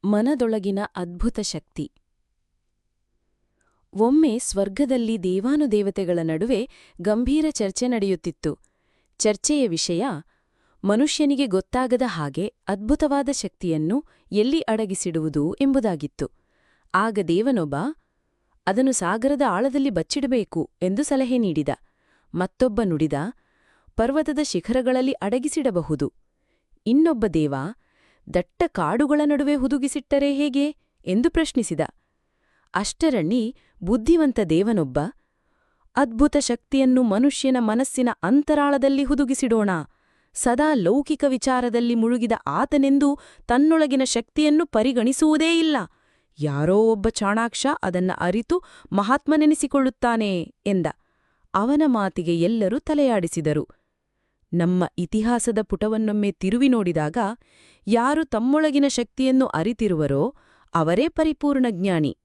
ಮನದೊಳಗಿನ ಅದ್ಭುತ ಶಕ್ತಿ. ಒಮ್ಮೆ ಸ್ವರ್ಗದಲ್ಲಿ ದೇವಾನುದೇವತೆಗಳ ನಡುವೆ ಗಂಭೀರ ಚರ್ಚೆ ನಡೆಯುತ್ತಿತ್ತು. ಚರ್ಚೆಯ ವಿಷಯ ಮನುಷ್ಯನಿಗೆ ಗೊತ್ತಾಗದ ಹಾಗೆ ಅದ್ಭುತವಾದ ಶಕ್ತಿಯನ್ನು ಎಲ್ಲಿ ಅಡಗಿಸಿಡುವುದು ಎಂಬುದಾಗಿತ್ತು. ಆಗ ದೇವನೊಬ್ಬ ಅದನ್ನು ಸಾಗರದ ಆಳದಲ್ಲಿ ಬಚ್ಚಿಡಬೇಕು ಎಂದು ಸಲಹೆ ನೀಡಿದ. ಮತ್ತೊಬ್ಬ ನುಡಿದ, ಪರ್ವತದ ಶಿಖರಗಳಲ್ಲಿ ಅಡಗಿಸಿಡಬಹುದು. ಇನ್ನೊಬ್ಬ ದೇವ, ದಟ್ಟ ಕಾಡುಗಳ ನಡುವೆ ಹುದುಗಿಸಿಟ್ಟರೆ ಹೇಗೆ ಎಂದು ಪ್ರಶ್ನಿಸಿದ. ಅಷ್ಟರಲ್ಲಿ ಬುದ್ಧಿವಂತ ದೇವನೊಬ್ಬ, ಅದ್ಭುತ ಶಕ್ತಿಯನ್ನು ಮನುಷ್ಯನ ಮನಸ್ಸಿನ ಅಂತರಾಳದಲ್ಲಿ ಹುದುಗಿಸಿಡೋಣ. ಸದಾ ಲೌಕಿಕ ವಿಚಾರದಲ್ಲಿ ಮುಳುಗಿದ ಆತನೆಂದೂ ತನ್ನೊಳಗಿನ ಶಕ್ತಿಯನ್ನು ಪರಿಗಣಿಸುವುದೇ ಇಲ್ಲ. ಯಾರೋ ಒಬ್ಬ ಚಾಣಾಕ್ಷ ಅದನ್ನ ಅರಿತು ಮಹಾತ್ಮನೆನಿಸಿಕೊಳ್ಳುತ್ತಾನೆ ಎಂದ. ಅವನ ಮಾತಿಗೆ ಎಲ್ಲರೂ ತಲೆಯಾಡಿಸಿದರು. ನಮ್ಮ ಇತಿಹಾಸದ ಪುಟವನ್ನೊಮ್ಮೆ ತಿರುವಿ ನೋಡಿದಾಗ ಯಾರು ತಮ್ಮೊಳಗಿನ ಶಕ್ತಿಯನ್ನು ಅರಿತಿರುವರೋ ಅವರೇ ಪರಿಪೂರ್ಣ ಜ್ಞಾನಿ.